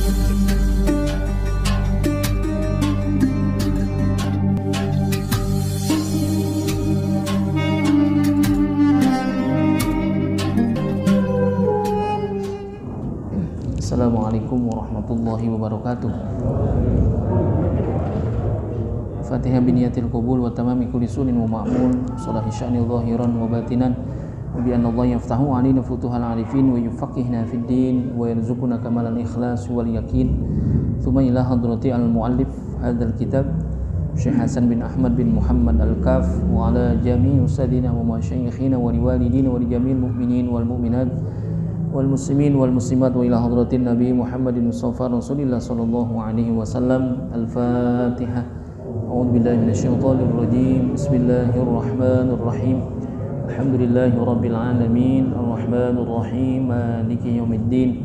Assalamualaikum warahmatullahi wabarakatuh. Fatihah biniyatil qubul wa tamami kulli sunin wa ma'mun salahi sya'ni zahiran wa batinan wa bi anna Allah yaftahu alina futuhal arifin wa yufaqihna fid din wa yarzuquna kamalan ikhlas wal yakin. Thumma ila hadrati al muallif hadzal kitab Syekh Hasan bin Ahmad bin Muhammad Al-Kaf wa ala jami'i ustadina wa masyayikhina wa liwalidina wa li jami'il mu'minin wal mu'minat wal muslimin wal muslimat wa ila hadratin nabi Muhammadin Mustafa Rasulillah sallallahu alaihi wasallam. Al-Fatihah. A'udzu billahi minasyaitonir rajim. Bismillahirrahmanirrahim. Alhamdulillahi rabbil alamin arrahmanir rahim maliki yaumiddin.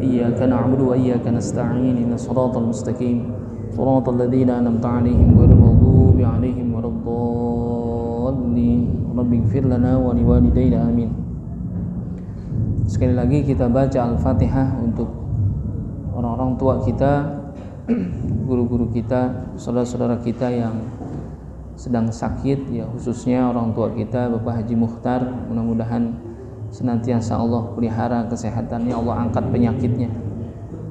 Iyyaka na'budu wa iyyaka nasta'in ihdinas siratal mustaqim siratal ladzina an'amta 'alaihim ghairil maghdubi 'alaihim waladdallin. Rabbighfir lana wa liwalidayna amin. Sekali lagi kita baca Al-Fatihah untuk orang-orang tua kita, guru-guru kita, saudara-saudara kita yang sedang sakit, ya khususnya orang tua kita Bapak Haji Mukhtar. Mudah-mudahan senantiasa Allah pelihara kesehatannya, Allah angkat penyakitnya.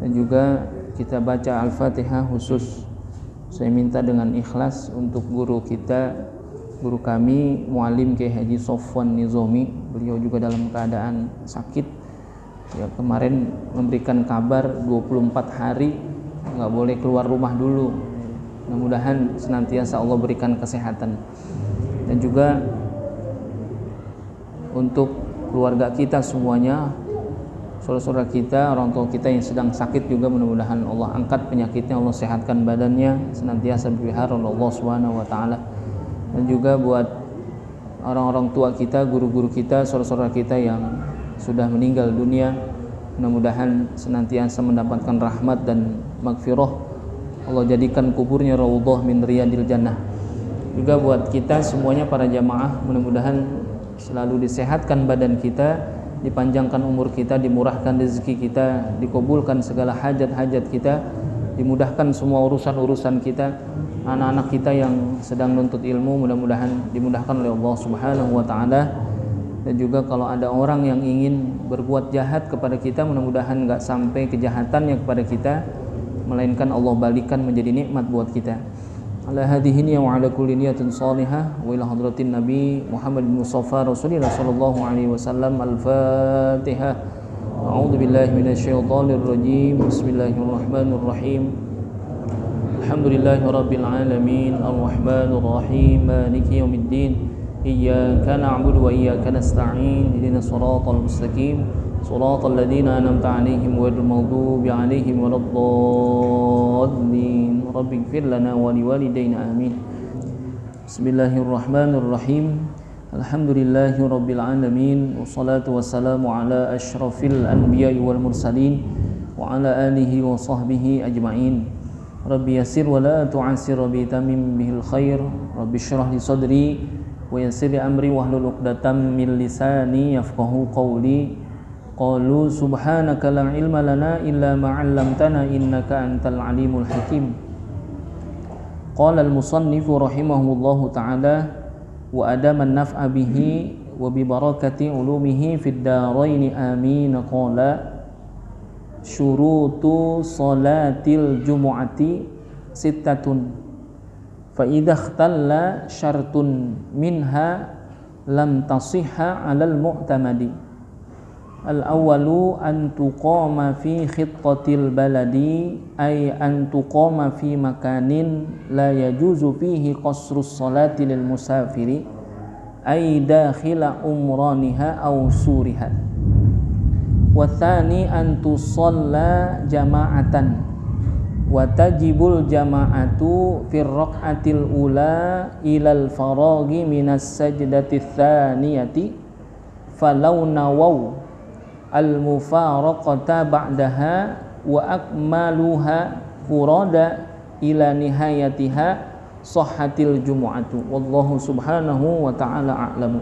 Dan juga kita baca Al-Fatihah khusus saya minta dengan ikhlas untuk guru kita, guru kami Muallim Kiai Haji Sofwan Nizomi. Beliau juga dalam keadaan sakit, ya kemarin memberikan kabar 24 hari nggak boleh keluar rumah dulu. Mudah-mudahan senantiasa Allah berikan kesehatan. Dan juga untuk keluarga kita semuanya, saudara-saudara kita, orang tua kita yang sedang sakit juga, mudah-mudahan Allah angkat penyakitnya, Allah sehatkan badannya, senantiasa dipelihara oleh Allah Subhanahu wa taala. Dan juga buat orang-orang tua kita, guru-guru kita, saudara-saudara kita yang sudah meninggal dunia, mudah-mudahan senantiasa mendapatkan rahmat dan maghfirah. Allah jadikan kuburnya raudhah min riyadil jannah. Juga buat kita semuanya para jamaah, mudah-mudahan selalu disehatkan badan kita, dipanjangkan umur kita, dimurahkan rezeki kita, dikabulkan segala hajat-hajat kita, dimudahkan semua urusan-urusan kita. Anak-anak kita yang sedang menuntut ilmu, mudah-mudahan dimudahkan oleh Allah Subhanahu wa taala. Dan juga kalau ada orang yang ingin berbuat jahat kepada kita, mudah-mudahan enggak sampai kejahatannya kepada kita, melainkan Allah balikan menjadi nikmat buat kita. Ala hadhihi wa ala kulli niyatin salihah wa ila hadratin nabi Muhammad Mustafa Rasulillah sallallahu alaihi wasallam. Al-Fatihah. A'udzu billahi minasyaitonir rajim. Bismillahirrahmanirrahim. Alhamdulillahi rabbil alamin arrahmanir rahim maliki yaumiddin. Iyyaka na'budu wa iyyaka nasta'in ihdinas siratal mustaqim siratal ladzina an'amta 'alaihim ghairil maghdubi 'alaihim waladdallin. Rabbighfir lana wa liwalidayna amin. Bismillahirrahmanirrahim. Alhamdulillahi rabbil alamin wassalatu wassalamu ala asyrafil anbiya'i wal mursalin wa ala alihi wa sahbihi ajma'in. Rabbi yassir wa la tu'assir, Rabbi tamim bihil khair, Rabbi syrah li sadri wa yassir li amri wahlul 'uqdatam min lisani yafqahu qawli. Qalu subhanaka la ilma lana illa ma 'allamtana innaka antal alimul hakim. Qala al-musannif rahimahullahu ta'ala wa adaman naf'a bihi wa bi barakati ulumihi fid darain amin. Qala syurutu salatil jumu'ati sittatun fa idza ikhtalla syartun minha lam tasihha 'alal mu'tamadi. Al-awwalu an tuqama fi khittatil baladi ay an tuqama fi makanin la yajuzu fihi qasrus salati lil musafiri ay dakhila umraniha aw suriha. Wa tsani an tusalla jama'atan wa tajibul jama'atu fi raq'atil ula ilal faraghi minas sajdati tsaniyati falau nawaw al mufaraqata ba'daha wa akmaluha furada ila nihayatiha sahhatil jumu'atu wallahu subhanahu wa ta'ala a'lamu.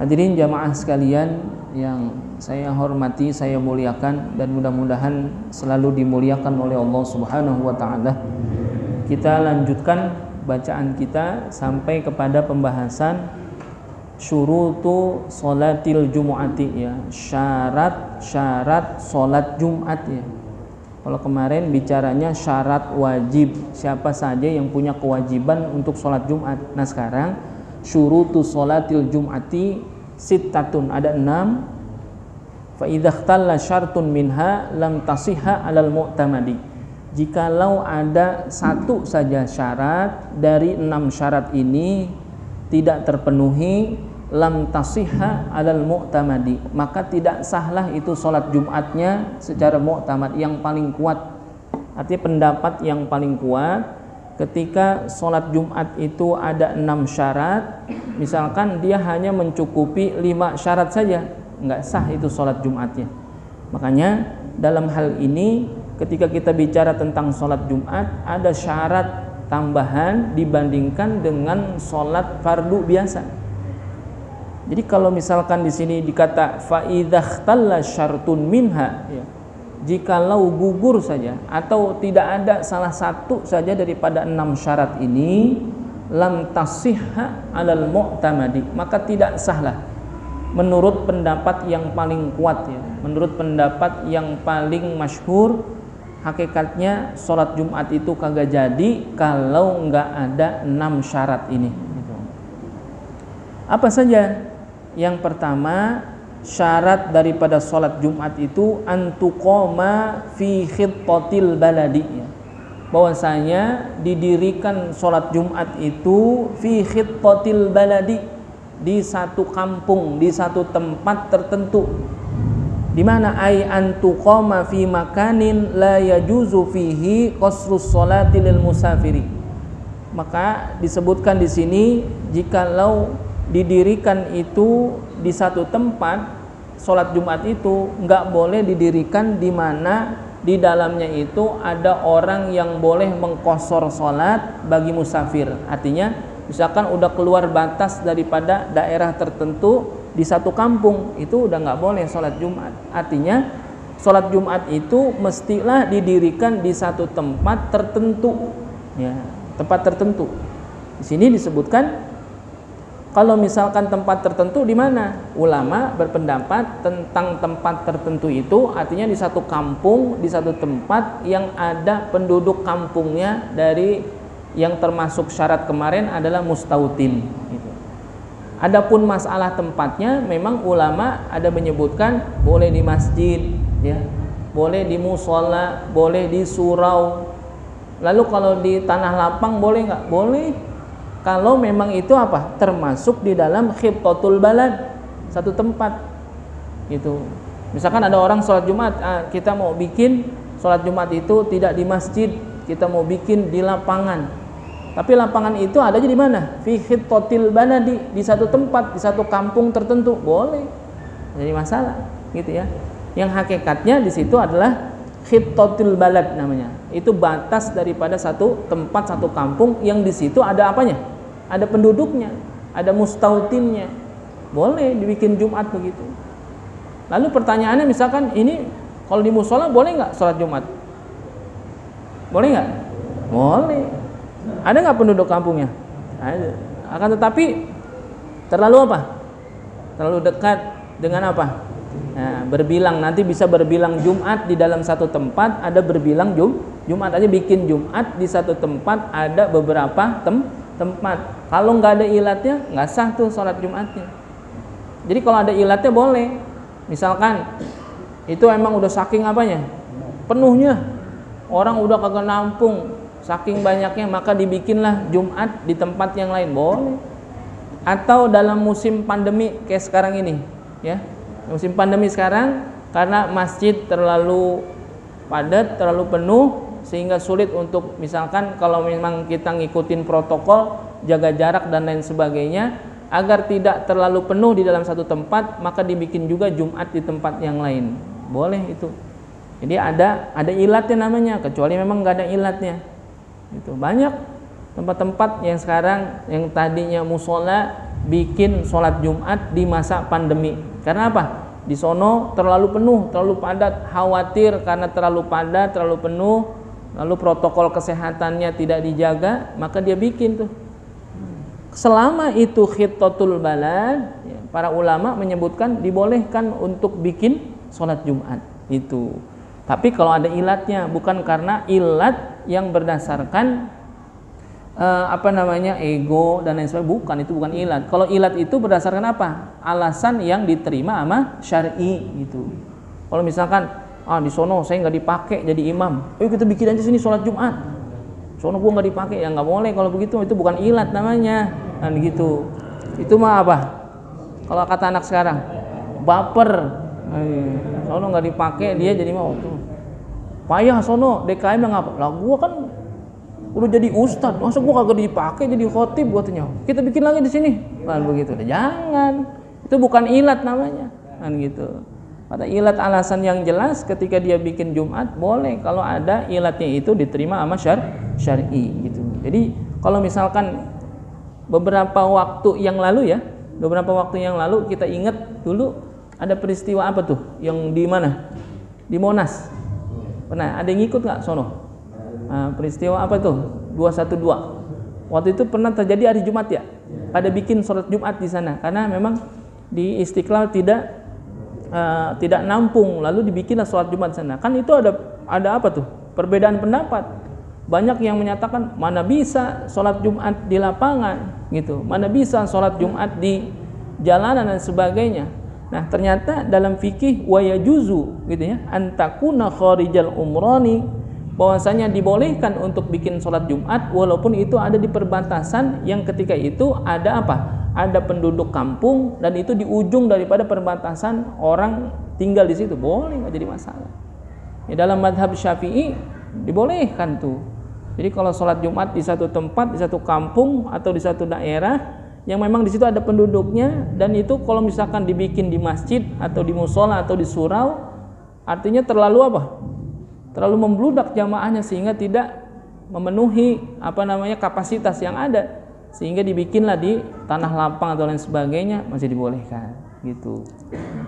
Hadirin jamaah sekalian yang saya hormati, saya muliakan, dan mudah-mudahan selalu dimuliakan oleh Allah Subhanahu wa taala. Kita lanjutkan bacaan kita sampai kepada pembahasan syurutu sholatil jumu'ati, ya, syarat-syarat sholat Jumat, ya. Kalau kemarin bicaranya syarat wajib, siapa saja yang punya kewajiban untuk sholat Jumat. Nah sekarang syurutu sholatil jum'ati sittatun, ada 6. Fa idza ikhtalla syartun minha lam tasihha 'alal mu'tamadi. Jikalau ada satu saja syarat dari 6 syarat ini tidak terpenuhi, lam tasihha 'alal mu'tamadi, maka tidak sahlah itu sholat Jumatnya secara mu'tamad, yang paling kuat. Artinya pendapat yang paling kuat, ketika sholat Jumat itu ada 6 syarat, misalkan dia hanya mencukupi 5 syarat saja, nggak sah itu sholat Jumatnya. Makanya dalam hal ini ketika kita bicara tentang sholat Jumat, ada syarat tambahan dibandingkan dengan sholat fardu biasa. Jadi kalau misalkan di sini dikata fa idza ikhtalla syartun minha, ya, jikalau gugur saja atau tidak ada salah satu saja daripada 6 syarat ini, lam tasihha 'alal mu'tamadi, maka tidak sahlah menurut pendapat yang paling kuat, ya, menurut pendapat yang paling masyhur. Hakikatnya sholat Jumat itu kagak jadi kalau nggak ada 6 syarat ini. Apa saja? Yang pertama, syarat daripada sholat Jumat itu antuqoma fi khittatil baladi, ya. Bahwasanya didirikan sholat Jumat itu fi khittatil baladi, di satu kampung, di satu tempat tertentu. Di mana ay antuqoma fi makanin la yajuzu fihi qasrus sholati lil musafiri. Maka disebutkan di sini, jikalau didirikan itu di satu tempat, sholat Jumat itu nggak boleh didirikan di mana di dalamnya itu ada orang yang boleh mengqashor sholat bagi musafir. Artinya misalkan udah keluar batas daripada daerah tertentu di satu kampung, itu udah nggak boleh sholat Jumat. Artinya sholat Jumat itu mestilah didirikan di satu tempat tertentu, ya, tempat tertentu. Di sini disebutkan kalau misalkan tempat tertentu di mana? Ulama berpendapat tentang tempat tertentu itu artinya di satu kampung, di satu tempat yang ada penduduk kampungnya dari yang termasuk syarat kemarin adalah mustautin, gitu. Adapun masalah tempatnya, memang ulama ada menyebutkan boleh di masjid, ya, boleh di musola, boleh di surau. Lalu kalau di tanah lapang boleh nggak? Boleh. Kalau memang itu apa? Termasuk di dalam khittatul balad, satu tempat, gitu. Misalkan ada orang sholat Jumat, kita mau bikin sholat Jumat itu tidak di masjid, kita mau bikin di lapangan. Tapi lapangan itu adanya di mana? Fi khittatil baladi, di satu tempat, di satu kampung tertentu, boleh. Jadi masalah, gitu ya. Yang hakikatnya di situ adalah khittatil balad namanya. Itu batas daripada satu tempat, satu kampung yang di situ ada apanya? Ada penduduknya, ada mustautinnya. Boleh dibikin Jumat begitu. Lalu pertanyaannya misalkan ini kalau di musola boleh nggak sholat Jumat? Boleh nggak? Boleh. Ada nggak penduduk kampungnya? Ada. Akan tetapi terlalu apa? Terlalu dekat dengan apa? Nah, berbilang, nanti bisa berbilang Jumat di dalam satu tempat, ada berbilang Jumat aja, bikin Jumat di satu tempat, ada beberapa tempat. Kalau nggak ada ilatnya, nggak sah tuh sholat Jumatnya. Jadi kalau ada ilatnya boleh. Misalkan itu emang udah saking apanya? Penuhnya. Orang udah kagak nampung, saking banyaknya, maka dibikinlah Jumat di tempat yang lain, boleh. Atau dalam musim pandemi kayak sekarang ini, ya. Musim pandemi sekarang karena masjid terlalu padat, terlalu penuh, sehingga sulit untuk, misalkan kalau memang kita ngikutin protokol jaga jarak dan lain sebagainya, agar tidak terlalu penuh di dalam satu tempat, maka dibikin juga Jumat di tempat yang lain, boleh itu. Jadi ada ilatnya namanya, kecuali memang nggak ada ilatnya. Itu banyak tempat-tempat yang sekarang yang tadinya musola bikin sholat Jumat di masa pandemi. Karena apa? di sono terlalu penuh, terlalu padat, khawatir karena terlalu padat, terlalu penuh, lalu protokol kesehatannya tidak dijaga, maka dia bikin tuh. Selama itu khittatul balad, para ulama menyebutkan dibolehkan untuk bikin sholat Jumat itu. Tapi kalau ada ilatnya, bukan karena ilat yang berdasarkan ego dan lain sebagainya, bukan, itu bukan ilat. Kalau ilat itu berdasarkan apa? Alasan yang diterima sama syar'i gitu. Kalau misalkan di sono saya nggak dipakai jadi imam, ayo kita bikin aja sini sholat Jumat. Sono gua nggak dipakai, ya nggak boleh kalau begitu, itu bukan ilat namanya, kan gitu. Itu mah apa? Kalau kata anak sekarang, baper. Sono nggak dipakai dia jadi mau tuh. Payah sono DKM yang apa? Lah gua kan udah jadi ustad, masa gua kagak dipakai jadi khotib katanya. Kita bikin lagi di sini. Kan begitu. Jangan. Itu bukan ilat namanya. Kan gitu. Ada ilat alasan yang jelas ketika dia bikin Jumat boleh kalau ada ilatnya itu diterima sama syar'i gitu. Jadi kalau misalkan beberapa waktu yang lalu kita ingat dulu ada peristiwa apa tuh? Yang di mana? Di Monas. Pernah ada yang ikut nggak sono? Peristiwa apa tuh? 212. Waktu itu pernah terjadi hari Jumat ya. Pada bikin sholat Jumat di sana karena memang di Istiqlal tidak nampung, lalu dibikinlah sholat Jumat di sana. Kan itu ada apa tuh? Perbedaan pendapat. Banyak yang menyatakan mana bisa sholat Jumat di lapangan gitu, mana bisa sholat Jumat di jalanan dan sebagainya. Nah ternyata dalam fikih wa yajuzu gitu ya, antakuna kharijal umrani, bahwasanya dibolehkan untuk bikin sholat Jumat walaupun itu ada di perbatasan yang ketika itu ada apa? Ada penduduk kampung dan itu di ujung daripada perbatasan orang tinggal di situ, boleh, nggak jadi masalah. Ya, dalam madhab Syafi'i dibolehkan tuh. Jadi kalau sholat Jumat di satu tempat, di satu kampung atau di satu daerah yang memang di situ ada penduduknya, dan itu kalau misalkan dibikin di masjid atau di musola atau di surau, artinya terlalu apa? Terlalu membludak jamaahnya sehingga tidak memenuhi kapasitas yang ada, sehingga dibikinlah di tanah lapang atau lain sebagainya, masih dibolehkan gitu.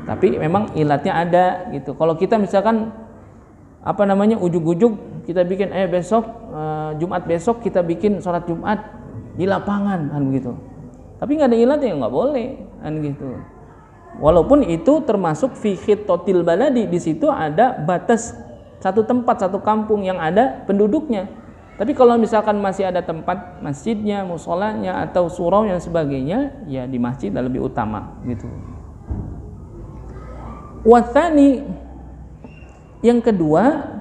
Tapi memang ilatnya ada gitu. Kalau kita misalkan ujuk-ujuk kita bikin besok Jumat besok kita bikin sholat Jumat di lapangan kan begitu. Tapi nggak ada ilatnya, nggak boleh kan gitu. Walaupun itu termasuk fi khittatil baladi, di situ ada batas satu tempat, satu kampung yang ada penduduknya. Tapi kalau misalkan masih ada tempat masjidnya, musolanya atau surau dan sebagainya, ya di masjid lebih utama gitu. Wathani, yang kedua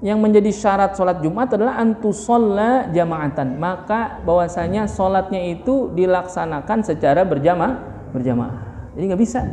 yang menjadi syarat sholat Jumat adalah antusolla jamaatan, maka bahwasanya sholatnya itu dilaksanakan secara berjamaah. Jadi nggak bisa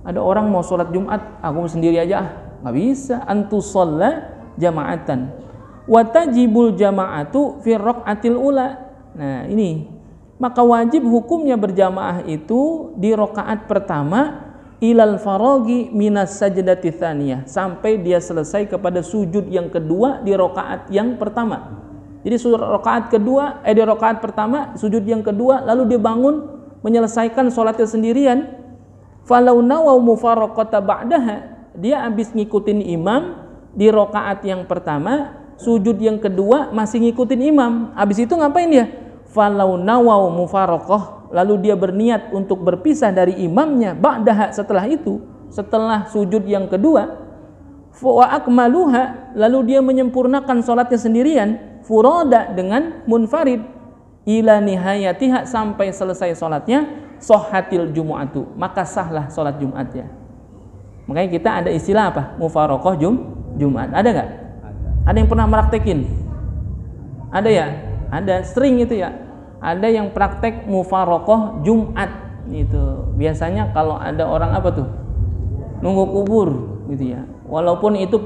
ada orang mau sholat Jumat aku sendiri aja, nggak bisa. Antusolla jamaatan. Watajibul jama'atu fi raqatil ula. Nah ini, maka wajib hukumnya berjamaah itu di rakaat pertama ilal farogi minas sajdati tsaniyah, sampai dia selesai kepada sujud yang kedua di rakaat yang pertama. Jadi di rakaat pertama sujud yang kedua, lalu dia bangun menyelesaikan sholatnya sendirian. Falau nawaw mufaraqata ba'daha, dia habis ngikutin imam di rakaat yang pertama, sujud yang kedua masih ngikutin imam. Habis itu ngapain dia? Falau nawaw mufaraqah, lalu dia berniat untuk berpisah dari imamnya ba'daha, setelah sujud yang kedua, wa akmaluha, lalu dia menyempurnakan salatnya sendirian, furada dengan munfarid, ila nihayatiha, sampai selesai salatnya, sahhatil jumu'atu, maka sahlah salat Jumatnya. Makanya kita ada istilah apa? Mufaraqah Jumat. Ada enggak? Ada yang pernah meraktekin? Ada ya? Ada, sering itu ya. Ada yang praktek mufaraqah Jumat gitu. Biasanya kalau ada orang apa tuh? Nunggu kubur gitu ya. Walaupun itu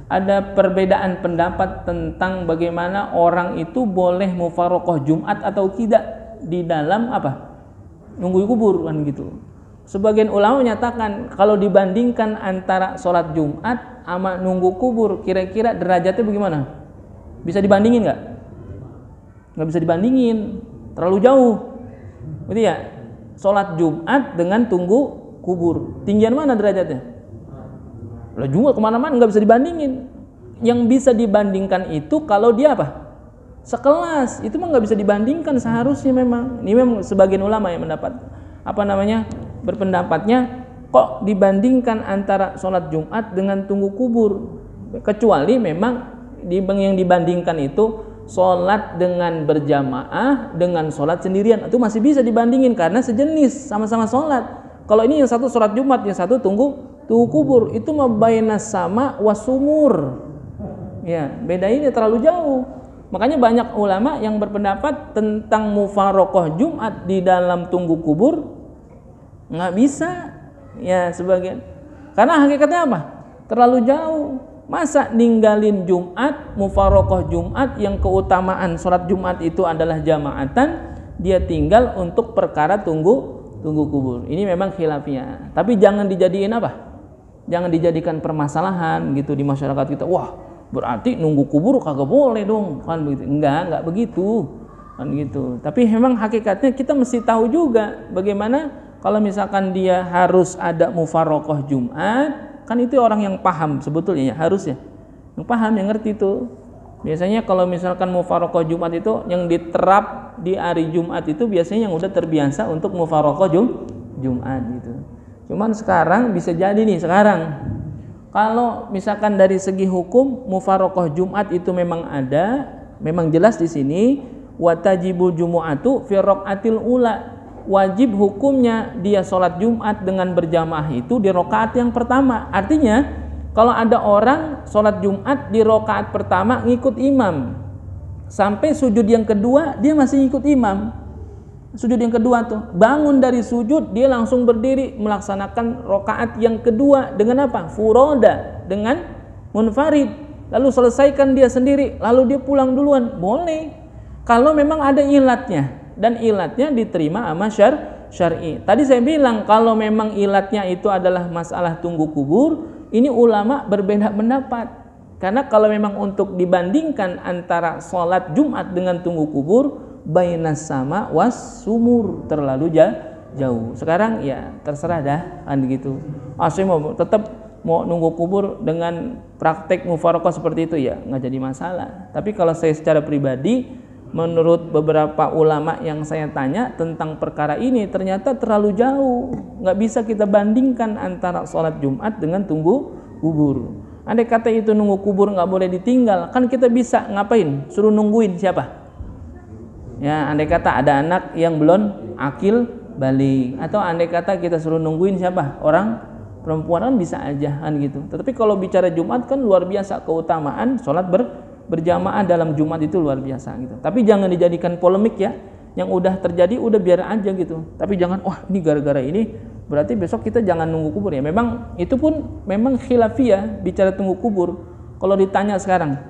ada perbedaan pendapat tentang bagaimana orang itu boleh mufaraqah Jumat atau tidak di dalam nunggu kubur kan gitu. Sebagian ulama menyatakan kalau dibandingkan antara sholat Jumat sama nunggu kubur, kira-kira derajatnya bagaimana? Bisa dibandingin nggak? Nggak bisa dibandingin, terlalu jauh. Gitu ya. Sholat Jumat dengan tunggu kubur. Tinggian mana derajatnya? Lah juga kemana-mana nggak bisa dibandingin. Yang bisa dibandingkan itu kalau dia apa? Sekelas. Itu mah nggak bisa dibandingkan seharusnya memang. Ini memang sebagian ulama yang mendapat berpendapatnya kok dibandingkan antara sholat Jumat dengan tunggu kubur. Kecuali memang yang dibandingkan itu sholat dengan berjamaah dengan sholat sendirian, itu masih bisa dibandingin karena sejenis, sama-sama sholat. Kalau ini yang satu sholat Jumat, yang satu tunggu kubur, itu mah bainas sama wasumur. Ya, beda ini terlalu jauh. Makanya banyak ulama yang berpendapat tentang mufaroqah Jumat di dalam tunggu kubur nggak bisa. Ya, sebagian. Karena hakikatnya apa? Terlalu jauh. Masa ninggalin Jumat, mufaroqah Jumat yang keutamaan sholat Jumat itu adalah jamaatan, dia tinggal untuk perkara tunggu kubur. Ini memang khilafiyah. Tapi jangan dijadiin apa? Jangan dijadikan permasalahan gitu di masyarakat kita. Wah, berarti nunggu kubur kagak boleh dong, kan begitu. Enggak begitu. Kan gitu. Tapi memang hakikatnya kita mesti tahu juga bagaimana kalau misalkan dia harus ada mufaroqah Jumat. Kan itu orang yang paham sebetulnya ya, harusnya yang paham, yang ngerti itu. Biasanya kalau misalkan mufaroqah Jumat itu yang diterap di hari Jumat itu biasanya yang udah terbiasa untuk mufaroqah Jumat gitu. Cuman sekarang bisa jadi nih sekarang kalau misalkan dari segi hukum mufaroqah Jumat itu memang ada, memang jelas di sini watajibul jumu'atu fi raqatil ula. Wajib hukumnya dia sholat Jumat dengan berjamaah itu di rakaat yang pertama. Artinya kalau ada orang sholat Jumat di rakaat pertama ngikut imam sampai sujud yang kedua dia masih ngikut imam. Sujud yang kedua tuh bangun dari sujud dia langsung berdiri melaksanakan rakaat yang kedua dengan apa? Furoda, dengan munfarid. Lalu selesaikan dia sendiri, lalu dia pulang duluan. Boleh kalau memang ada ilatnya. Dan ilatnya diterima sama syar'i. Tadi saya bilang kalau memang ilatnya itu adalah masalah tunggu kubur, ini ulama berbeda pendapat. Karena kalau memang untuk dibandingkan antara sholat Jumat dengan tunggu kubur, bainas sama was sumur, terlalu jauh. Sekarang ya terserah dah kan gitu. Saya mau tetap mau nunggu kubur dengan praktek mufaroqah seperti itu ya nggak jadi masalah. Tapi kalau saya secara pribadi, menurut beberapa ulama yang saya tanya tentang perkara ini ternyata terlalu jauh, nggak bisa kita bandingkan antara sholat Jumat dengan tunggu kubur. Andai kata itu nunggu kubur nggak boleh ditinggal, kan kita bisa ngapain? Suruh nungguin siapa? Ya, andai kata ada anak yang belum akil balik, atau andai kata kita suruh nungguin siapa? Orang perempuan kan bisa aja kan gitu. Tetapi kalau bicara Jumat kan luar biasa keutamaan sholat berjamaah dalam Jumat itu luar biasa gitu. Tapi jangan dijadikan polemik ya. Yang udah terjadi udah biar aja gitu. Tapi jangan wah ini gara-gara ini berarti besok kita jangan nunggu kubur ya. Memang itu pun memang khilafiyah bicara tunggu kubur. Kalau ditanya sekarang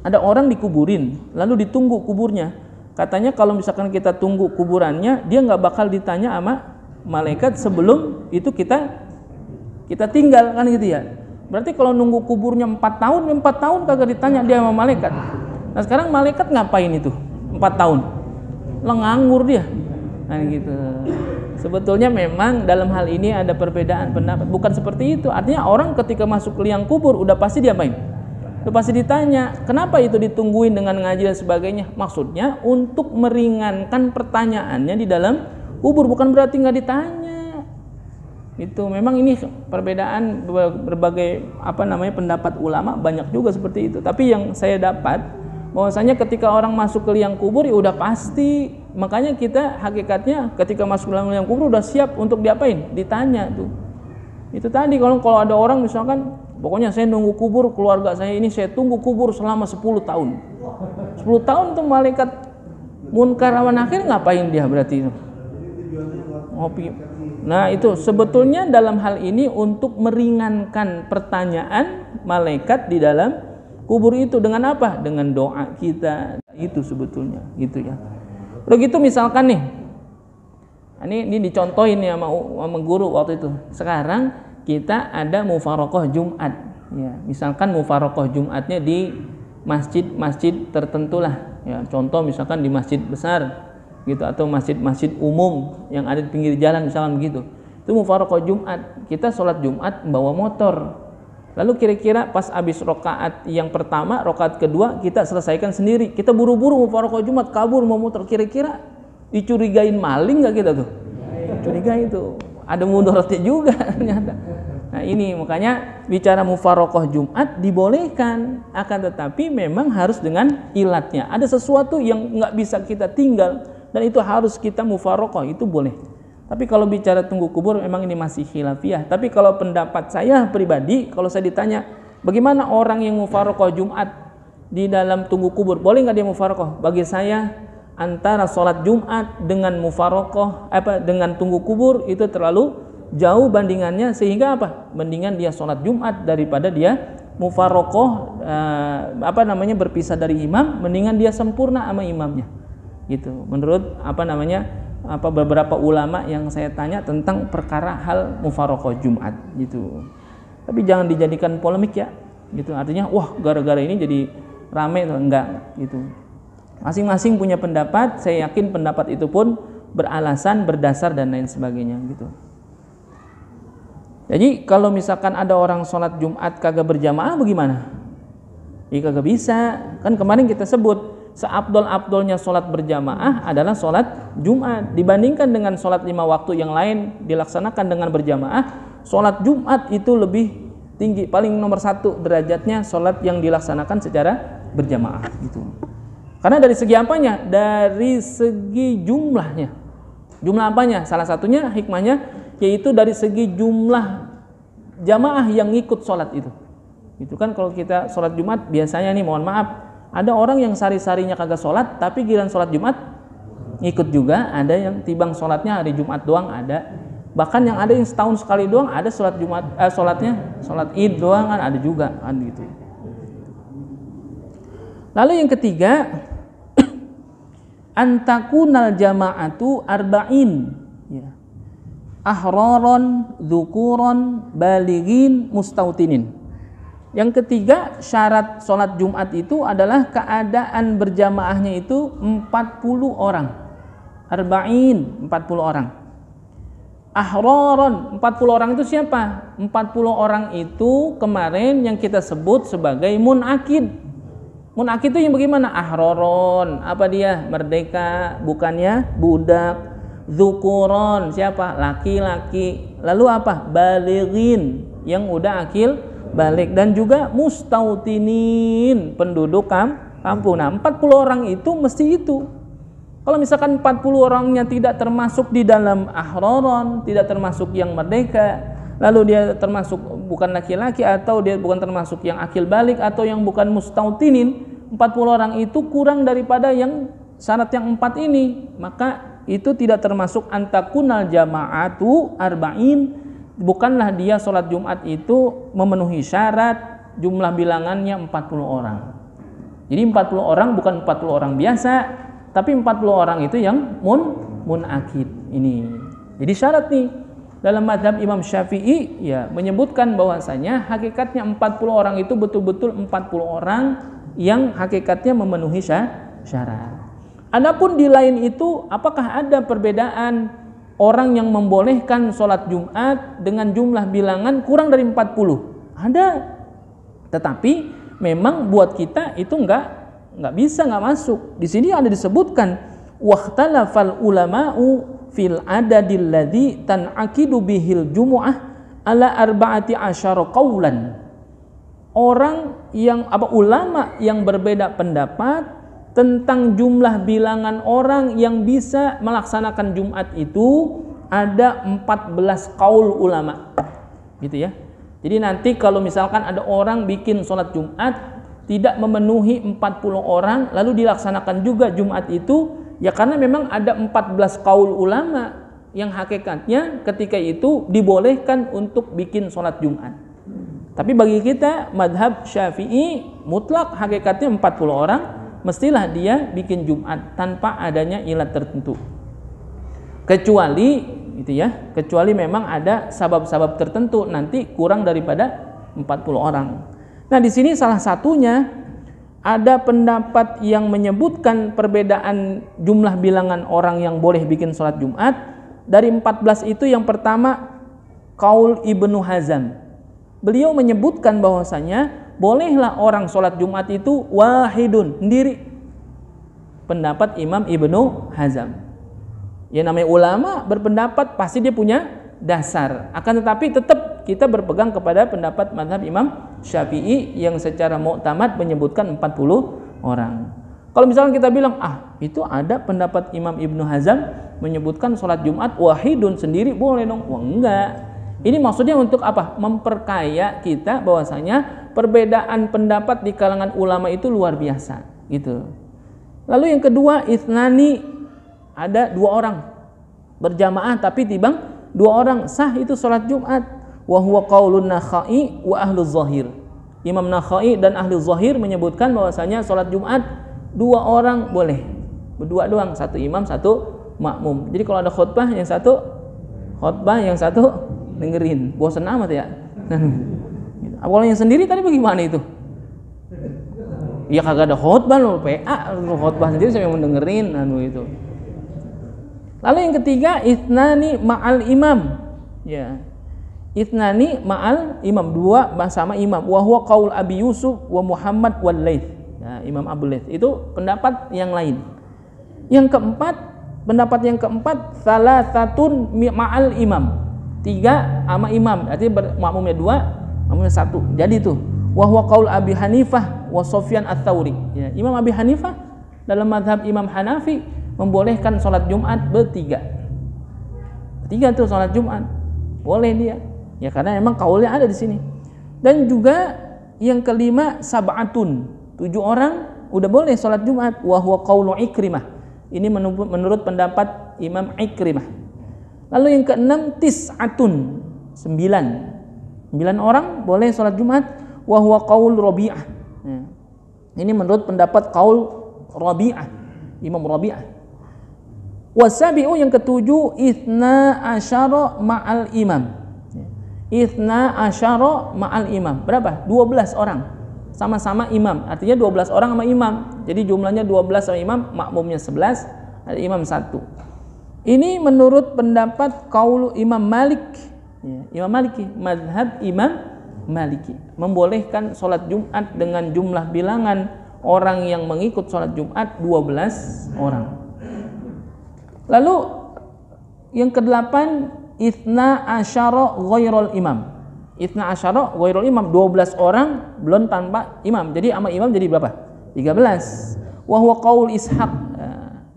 ada orang dikuburin lalu ditunggu kuburnya. Katanya kalau misalkan kita tunggu kuburannya dia nggak bakal ditanya sama malaikat sebelum itu kita tinggal kan gitu ya. Berarti kalau nunggu kuburnya 4 tahun kagak ditanya dia sama malaikat. Nah sekarang malaikat ngapain itu 4 tahun? Nganggur dia. Nah gitu. Sebetulnya memang dalam hal ini ada perbedaan pendapat. Bukan seperti itu. Artinya orang ketika masuk ke liang kubur udah pasti diapain? Udah pasti ditanya. Kenapa itu ditungguin dengan ngaji dan sebagainya? Maksudnya untuk meringankan pertanyaannya di dalam kubur. Bukan berarti nggak ditanya. Itu memang ini perbedaan berbagai pendapat ulama banyak juga seperti itu. Tapi yang saya dapat bahwasanya ketika orang masuk ke liang kubur ya udah pasti. Makanya kita hakikatnya ketika masuk ke liang kubur udah siap untuk diapain? Ditanya tuh. Itu tadi kalau ada orang misalkan pokoknya saya nunggu kubur keluarga saya ini saya tunggu kubur selama 10 tahun. 10 tahun tuh malaikat munkar wa nakir ngapain dia berarti? Ngopi. Nah itu sebetulnya dalam hal ini untuk meringankan pertanyaan malaikat di dalam kubur itu dengan apa? Dengan doa kita itu sebetulnya gitu ya. Udah gitu misalkan nih, ini dicontohin ya sama guru waktu itu. Sekarang kita ada mufaroqah Jumat, ya misalkan mufaroqah Jumatnya di masjid-masjid tertentu lah. Ya contoh misalkan di masjid besar. Gitu atau masjid-masjid umum yang ada di pinggir jalan misalkan begitu. Itu mufaraqah Jumat. Kita sholat Jumat bawa motor. Lalu kira-kira pas habis rakaat yang pertama, rakaat kedua kita selesaikan sendiri. Kita buru-buru mufaraqah Jumat, kabur mau motor. Kira-kira dicurigain maling nggak kita tuh? Curigain tuh. Ada mudaratnya juga ternyata. Nah ini makanya bicara mufaraqah Jumat dibolehkan, akan tetapi memang harus dengan ilatnya. Ada sesuatu yang nggak bisa kita tinggal dan itu harus kita mufaraqah, itu boleh. Tapi kalau bicara tunggu kubur memang ini masih khilafiyah. Tapi kalau pendapat saya pribadi, kalau saya ditanya bagaimana orang yang mufaraqah Jumat di dalam tunggu kubur, boleh nggak dia mufaraqah? Bagi saya antara sholat Jumat dengan mufaraqah dengan tunggu kubur itu terlalu jauh bandingannya, sehingga apa? Mendingan dia sholat Jumat daripada dia mufaraqah berpisah dari imam, mendingan dia sempurna sama imamnya. Gitu. Menurut beberapa ulama yang saya tanya tentang perkara hal mufaraqah Jumat gitu. Tapi jangan dijadikan polemik ya. Gitu. Artinya wah gara-gara ini jadi rame, enggak gitu. Masing-masing punya pendapat, saya yakin pendapat itu pun beralasan, berdasar dan lain sebagainya gitu. Jadi kalau misalkan ada orang sholat Jumat kagak berjamaah bagaimana? Ya kagak bisa. Kan kemarin kita sebut seabdol-abdolnya sholat berjamaah adalah sholat Jumat. Dibandingkan dengan sholat 5 waktu yang lain dilaksanakan dengan berjamaah, sholat Jumat itu lebih tinggi, paling nomor 1 derajatnya sholat yang dilaksanakan secara berjamaah gitu. Karena dari segi apanya? Dari segi jumlahnya. Jumlah apanya? Salah satunya hikmahnya yaitu dari segi jumlah jamaah yang ikut sholat itu. Itu kan kalau kita sholat Jumat biasanya nih, mohon maaf, ada orang yang sari-sarinya kagak sholat tapi giliran sholat Jumat ikut juga. Ada yang tibang sholatnya hari Jumat doang ada. Bahkan yang ada yang setahun sekali doang ada sholat Jumat, sholat Id doang kan ada juga kan gitu. Lalu yang ketiga, antakunal jama'atu arba'in, ya. Ahraron, dzukuron, balighin, mustautinin. Yang ketiga, syarat sholat Jumat itu adalah keadaan berjamaahnya itu 40 orang. Arba'in, 40 orang. Ahraron, 40 orang itu siapa? 40 orang itu kemarin yang kita sebut sebagai munakid. Munakid itu yang bagaimana? Ahraron, apa dia? Merdeka, bukannya budak. Dzukuron, siapa? Laki-laki. Lalu apa? Balighin, yang udah akil balik. Dan juga mustautinin, penduduk kampung. Nah 40 orang itu mesti itu. Kalau misalkan 40 orangnya tidak termasuk di dalam ahraron, tidak termasuk yang merdeka, lalu dia termasuk bukan laki-laki, atau dia bukan termasuk yang akil balik, atau yang bukan mustautinin, 40 orang itu kurang daripada yang syarat yang 4 ini, maka itu tidak termasuk antakunal jama'atu arba'in. Bukanlah dia sholat Jumat itu memenuhi syarat jumlah bilangannya 40 orang. Jadi 40 orang bukan 40 orang biasa, tapi 40 orang itu yang munakid ini. Jadi syarat nih dalam mazhab Imam Syafi'i ya menyebutkan bahwasanya hakikatnya 40 orang itu betul-betul 40 orang yang hakikatnya memenuhi syarat. Adapun di lain itu, apakah ada perbedaan orang yang membolehkan sholat Jumat dengan jumlah bilangan kurang dari 40? Ada. Tetapi memang buat kita itu nggak bisa, nggak masuk. Di sini ada disebutkan wahtalafal ulama'u fil adadil ladzi tan'aqidu bihil jumu'ah ala arba'ati asyara qaulan. Orang yang ulama yang berbeda pendapat tentang jumlah bilangan orang yang bisa melaksanakan Jumat itu ada 14 qaul ulama. Gitu ya. Jadi nanti kalau misalkan ada orang bikin sholat Jumat tidak memenuhi 40 orang lalu dilaksanakan juga Jumat itu, ya karena memang ada 14 qaul ulama yang hakikatnya ketika itu dibolehkan untuk bikin sholat Jumat. Tapi bagi kita madhab Syafi'i mutlak hakikatnya 40 orang mestilah dia bikin Jumat tanpa adanya ilat tertentu. Kecuali memang ada sabab-sabab tertentu nanti kurang daripada 40 orang. Nah, di sini salah satunya ada pendapat yang menyebutkan perbedaan jumlah bilangan orang yang boleh bikin sholat Jumat. Dari 14 itu yang pertama qaul Ibnu Hazm. Beliau menyebutkan bahwasanya bolehlah orang sholat Jumat itu wahidun, sendiri. Pendapat Imam Ibnu Hazm. Ya namanya ulama berpendapat pasti dia punya dasar. Akan tetapi tetap kita berpegang kepada pendapat mazhab Imam Syafi'i yang secara mu'tamad menyebutkan 40 orang. Kalau misalnya kita bilang, itu ada pendapat Imam Ibnu Hazm menyebutkan sholat Jumat wahidun, sendiri, boleh dong. Wah enggak. Ini maksudnya untuk apa? Memperkaya kita bahwasanya perbedaan pendapat di kalangan ulama itu luar biasa, gitu. Lalu yang kedua, ithnani, ada 2 orang berjamaah tapi timbang 2 orang, sah itu sholat Jumat. Wa huwa qaulun Nakhai wa ahlu zahir. Imam Nakhai dan ahli zahir menyebutkan bahwasanya sholat Jumat 2 orang boleh, berdua doang, 1 imam 1 makmum. Jadi kalau ada khutbah, yang satu khutbah, yang satu dengerin, bosan amat ya. Kalau yang sendiri tadi bagaimana itu? Ya kagak ada khutbah loh, PA khutbah sendiri saya yang mendengerin itu. Lalu yang ketiga, ithnani ma'al imam. Ya. Ithnani ma'al imam, 2 bersama imam. Wa huwa qaul Abi Yusuf wa Muhammad wal Laits. Ya, Imam Abu Laits. Itu pendapat yang lain. Yang keempat, pendapat yang keempat, salasatun ma'al imam. 3 sama imam, artinya makmumnya 2, makmumnya 1. Jadi itu wa huwa qaul Abi Hanifah wa Sufyan Ats-Tsauri. Ya, Imam Abi Hanifah dalam mazhab Imam Hanafi membolehkan sholat Jumat bertiga tuh sholat Jumat boleh dia, ya karena memang kaulnya ada di sini. Dan juga yang kelima, sab'atun, 7 orang udah boleh sholat Jumat. Wa huwa qaulu Ikrimah. Ini menurut pendapat Imam Ikrimah. Lalu yang keenam, tis'atun, 9 orang boleh sholat Jumat. Wa huwa qaul Rabi'ah. Ini menurut pendapat qaul Rabi'ah, Imam Rabi'ah. Wasabi'u, yang ketujuh, ithna asyara ma'al imam. Ithna asyara ma'al imam. Berapa? 12 orang sama-sama imam. Artinya 12 orang sama imam. Jadi jumlahnya 12 sama imam, makmumnya 11, ada imam 1. Ini menurut pendapat qaul Imam Malik. Imam Maliki, mazhab Imam Maliki membolehkan sholat Jumat dengan jumlah bilangan orang yang mengikut sholat Jumat 12 orang. Lalu yang kedelapan, ithna asyara ghairul imam. Ithna asyara ghairul imam, 12 orang belum tanpa imam. Jadi sama imam jadi berapa? 13. Wa huwa qaul Ishaq.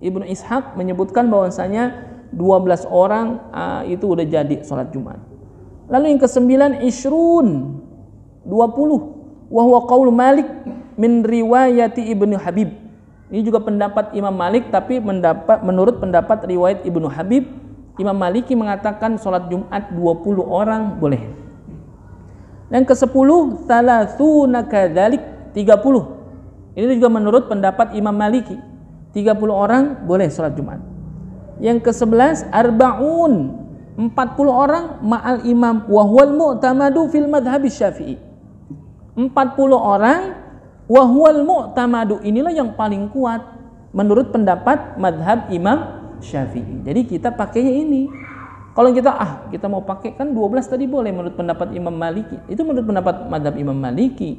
Ibnu Ishaq menyebutkan bahwasanya 12 orang itu udah jadi sholat Jumat. Lalu yang ke-9, ishrun, 20. Wa huwa qaul Malik min riwayati Ibnu Habib. Ini juga pendapat Imam Malik, tapi menurut pendapat riwayat Ibnu Habib, Imam Maliki mengatakan sholat Jumat 20 orang boleh. Yang ke-10, thalathuna kadzalik, 30. Ini juga menurut pendapat Imam Maliki, 30 orang boleh sholat Jumat. Yang ke-11, arba'un, 40 orang ma'al imam, wa huwal mu'tamadu fil madhhab Syafi'i. 40 orang wa huwal mu'tamadu, inilah yang paling kuat menurut pendapat madhab Imam Syafi'i. Jadi kita pakainya ini. Kalau kita mau pakai kan 12 tadi boleh menurut pendapat Imam Maliki. Itu menurut pendapat madhab Imam Maliki.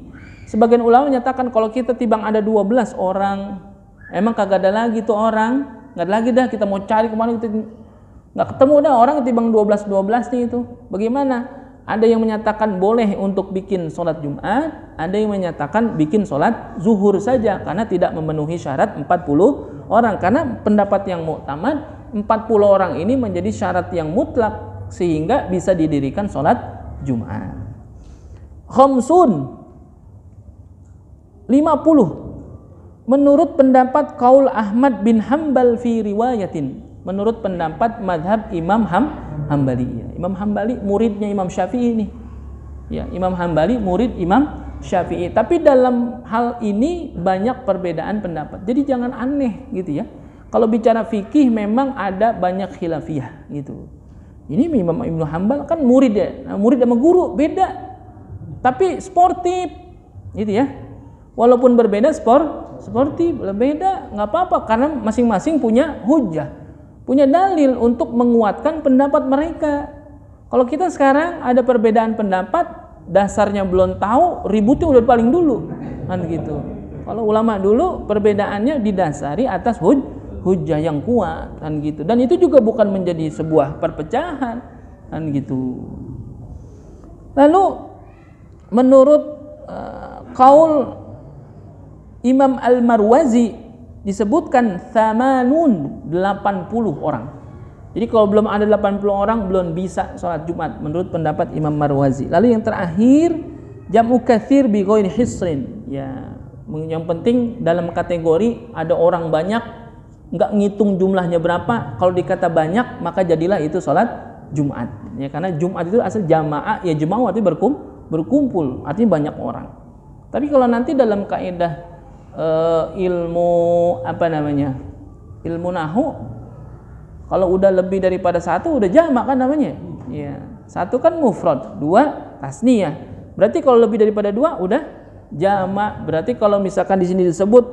Sebagian ulama menyatakan kalau kita timbang ada 12 orang, emang kagak ada lagi tuh orang, nggak ada lagi dah, kita mau cari kemana kita nggak ketemu dah orang timbang 12 nih itu. Bagaimana? Ada yang menyatakan boleh untuk bikin sholat Jumat, ada yang menyatakan bikin sholat zuhur saja karena tidak memenuhi syarat 40 orang. Karena pendapat yang mu'tamad, 40 orang ini menjadi syarat yang mutlak sehingga bisa didirikan sholat Jumat. Khamsun, 50. Menurut pendapat qaul Ahmad bin Hanbal fi riwayatin. Menurut pendapat madhab Imam Hambali. Imam Hambali muridnya Imam Syafi'i ini. Ya, Imam Hambali murid Imam Syafi'i. Tapi dalam hal ini banyak perbedaan pendapat. Jadi jangan aneh gitu ya. Kalau bicara fikih memang ada banyak khilafiyah gitu. Ini Imam Ibnu Hanbal kan murid ya. Nah, murid sama guru beda. Tapi sportif gitu ya. Walaupun berbeda sportif, beda, nggak apa-apa karena masing-masing punya hujjah, punya dalil untuk menguatkan pendapat mereka. Kalau kita sekarang ada perbedaan pendapat, dasarnya belum tahu, ributnya udah paling dulu, kan gitu. Kalau ulama dulu perbedaannya didasari atas hujjah yang kuat, kan gitu. Dan itu juga bukan menjadi sebuah perpecahan, kan gitu. Lalu menurut qaul Imam Al-Marwazi disebutkan 80 orang. Jadi kalau belum ada 80 orang belum bisa sholat Jumat menurut pendapat Imam Marwazi. Lalu yang terakhir jam'u katsir bi ghairi hisrin. Ya, yang penting dalam kategori ada orang banyak, enggak ngitung jumlahnya berapa. Kalau dikata banyak maka jadilah itu sholat Jumat. Ya, karena Jumat itu asal jamaah, ya jemaah artinya berkumpul, artinya banyak orang. Tapi kalau nanti dalam kaidah ilmu ilmu nahwu, kalau udah lebih daripada satu udah jamak kan namanya. Ya, satu kan mufrad, dua tasniyah. Berarti kalau lebih daripada dua udah jamak. Berarti kalau misalkan di sini disebut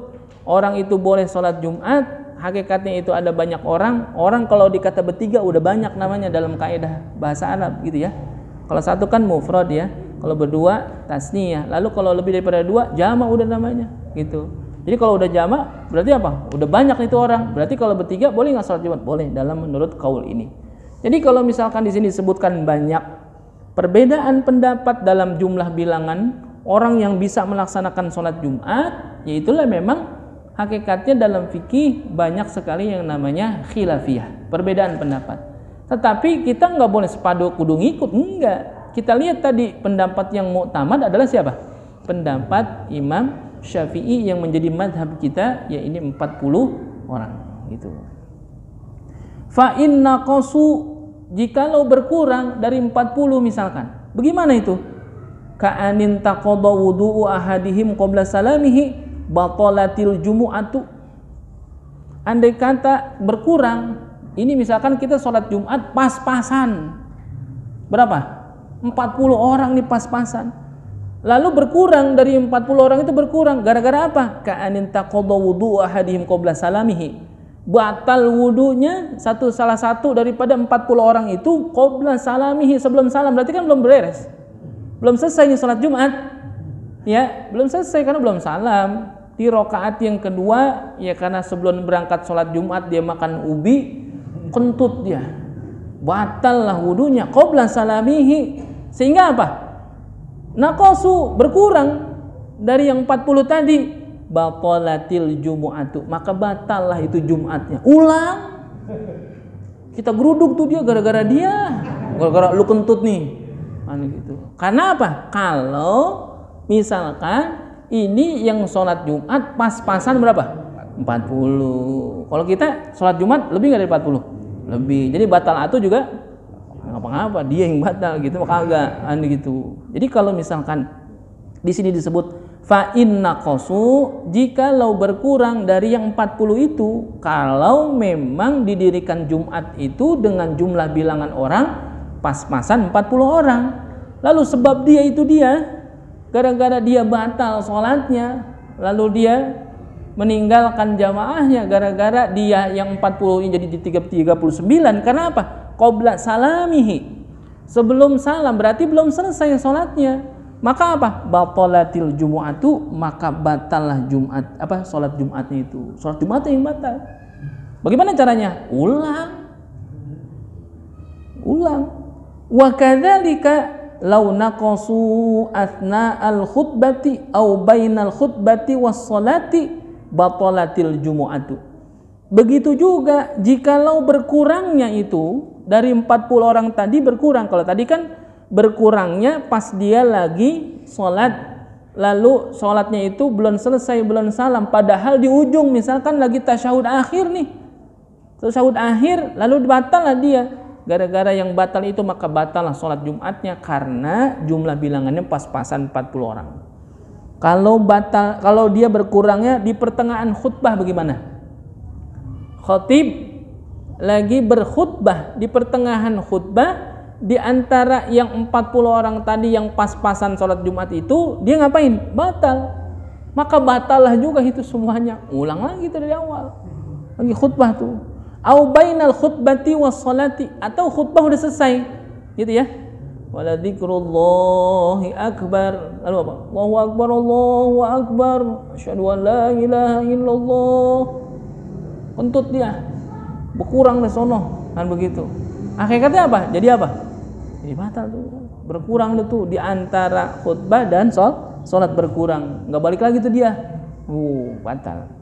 orang itu boleh sholat Jumat, hakikatnya itu ada banyak orang. Orang kalau dikata bertiga udah banyak namanya dalam kaidah bahasa Arab gitu ya. Kalau satu kan mufrad ya, kalau berdua tasniyah. Lalu kalau lebih daripada dua jamak udah namanya gitu. Jadi kalau udah jamak berarti apa? Udah banyak itu orang. Berarti kalau bertiga boleh nggak sholat Jumat? Boleh dalam menurut qaul ini. Jadi kalau misalkan di sini disebutkan banyak perbedaan pendapat dalam jumlah bilangan orang yang bisa melaksanakan sholat Jumat, yaitulah memang hakikatnya dalam fikih banyak sekali yang namanya khilafiyah, perbedaan pendapat. Tetapi kita nggak boleh sepadu kudu ngikut, enggak. Kita lihat tadi pendapat yang mu'tamad adalah siapa? Pendapat Imam Syafi'i yang menjadi madhab kita, ya ini 40 orang gitu. Fa inna qasu, jikalau berkurang dari 40 misalkan. Bagaimana itu? Ka'anin taqadha wudu'u ahadihim qabla salamihi batalatil jumu'atu. Andai kata berkurang, ini misalkan kita sholat Jumat pas-pasan. Berapa? 40 orang nih pas-pasan. Lalu berkurang dari 40 orang itu berkurang gara-gara apa? Ka'anin taqadha wudu'u ahadihim qabla salamihi. Batal wudunya salah satu daripada 40 orang itu qabla salamihi, sebelum salam. Berarti kan belum beres. Belum selesai nih sholat Jumat. Ya, belum selesai karena belum salam. Di rakaat yang kedua, ya karena sebelum berangkat sholat Jumat dia makan ubi, kentut dia. Batal lah wudunya qabla salamihi. Sehingga apa? Naqasu, berkurang dari yang 40 tadi. Batalatil jumu'atu, maka batal lah itu Jumatnya. Ulang. Kita geruduk tuh dia gara-gara lu kentut nih. Gitu. Karena apa? Kalau misalkan ini yang sholat Jumat pas-pasan berapa? 40. Kalau kita sholat Jumat lebih nggak dari 40? Lebih. Jadi batal atu juga ngapa-ngapa, dia yang batal gitu, maka agak gitu. Jadi kalau misalkan di sini disebut fa inna qasu, jikalau berkurang dari yang 40 itu, kalau memang didirikan Jumat itu dengan jumlah bilangan orang pas-pasan 40 orang. Lalu sebab dia gara-gara dia batal sholatnya, lalu dia meninggalkan jamaahnya gara-gara dia yang 40 ini jadi 39. Karena apa? Qabla salamihi, sebelum salam, berarti belum selesai sholatnya. Maka apa? Batalatil jumu'atu, maka batallah Jumat, sholat Jumatnya itu. Sholat Jumatnya yang batal. Bagaimana caranya? Ulang. Wa kadzalika law naqasu athna al-khutbati aw bainal khutbati was salati batalatil jumu'atu. Begitu juga jikalau berkurangnya itu dari 40 orang tadi berkurang. Kalau tadi kan berkurangnya pas dia lagi sholat, lalu sholatnya itu belum selesai, belum salam, padahal di ujung misalkan lagi tasyahud akhir nih, tasyahud akhir, lalu batal lah dia. Gara-gara yang batal itu maka batal lah sholat Jumatnya karena jumlah bilangannya pas-pasan 40 orang. Kalau dia berkurangnya di pertengahan khutbah bagaimana? Khatib lagi berkhutbah, di pertengahan khutbah, di antara yang 40 orang tadi yang pas-pasan sholat Jumat itu, dia ngapain? Batal. Maka batal lah juga itu semuanya. Ulang lagi dari awal. Lagi khutbah tuh. Au bainal khutbati was salati, atau khutbah udah selesai. gitu ya. Wala dzikrullahi akbar. Lalu apa? Allahu akbar, Allahu akbar. Asyhadu an la ilaha illallah. Kentut dia. Berkurang deh sono, kan begitu. Hakikatnya apa? Jadi apa? Jadi batal tuh. Berkurang tuh di antara khutbah dan salat berkurang. Enggak balik lagi tuh dia. Batal.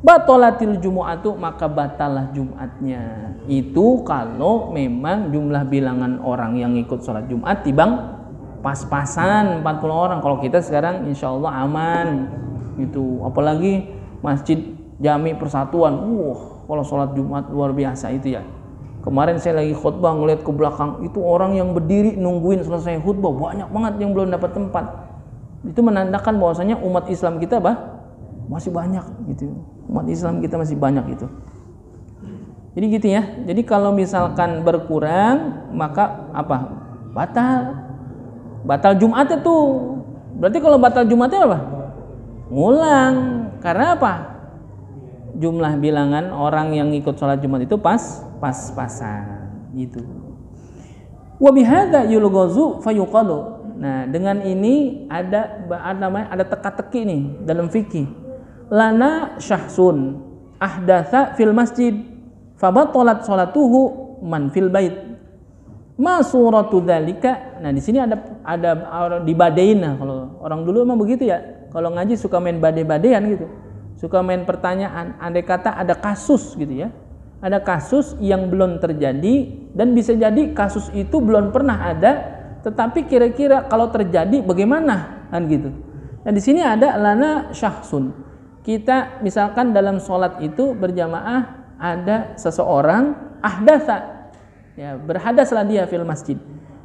Batolatil Jumu'atu, maka batalah Jumatnya. Itu kalau memang jumlah bilangan orang yang ikut sholat Jumat tibang pas-pasan 40 orang. Kalau kita sekarang insya Allah aman gitu. Apalagi Masjid Jami Persatuan, kalau sholat Jumat luar biasa itu ya. Kemarin saya lagi khutbah ngeliat ke belakang, itu orang yang berdiri nungguin selesai khutbah banyak banget yang belum dapat tempat. Itu menandakan bahwasanya umat Islam kita masih banyak gitu. Umat Islam kita masih banyak itu. Jadi gitu ya. Jadi kalau misalkan berkurang maka apa? Batal Jumatnya tuh. Berarti kalau batal Jumatnya apa? Ngulang. Karena apa? Jumlah bilangan orang yang ikut sholat Jumat itu pas-pasan gitu. Wa bihadza yulghazu fayuqalu. Nah, dengan ini ada teka-teki nih dalam fikih. Lana syahsun ahdatsa fil masjid fabatalat sholatuhu man fil bait ma suratu dzalika. Nah di sini ada dibadain. Nah kalau orang dulu emang begitu ya, kalau ngaji suka main bade-badean gitu, suka main pertanyaan. Andai kata ada kasus gitu ya, ada kasus yang belum terjadi dan bisa jadi kasus itu belum pernah ada, tetapi kira-kira kalau terjadi bagaimana kan gitu. Nah di sini ada lana syahsun. Kita misalkan dalam sholat itu berjamaah ada seseorang ahdatsa, ya berhadaslah dia fil masjid.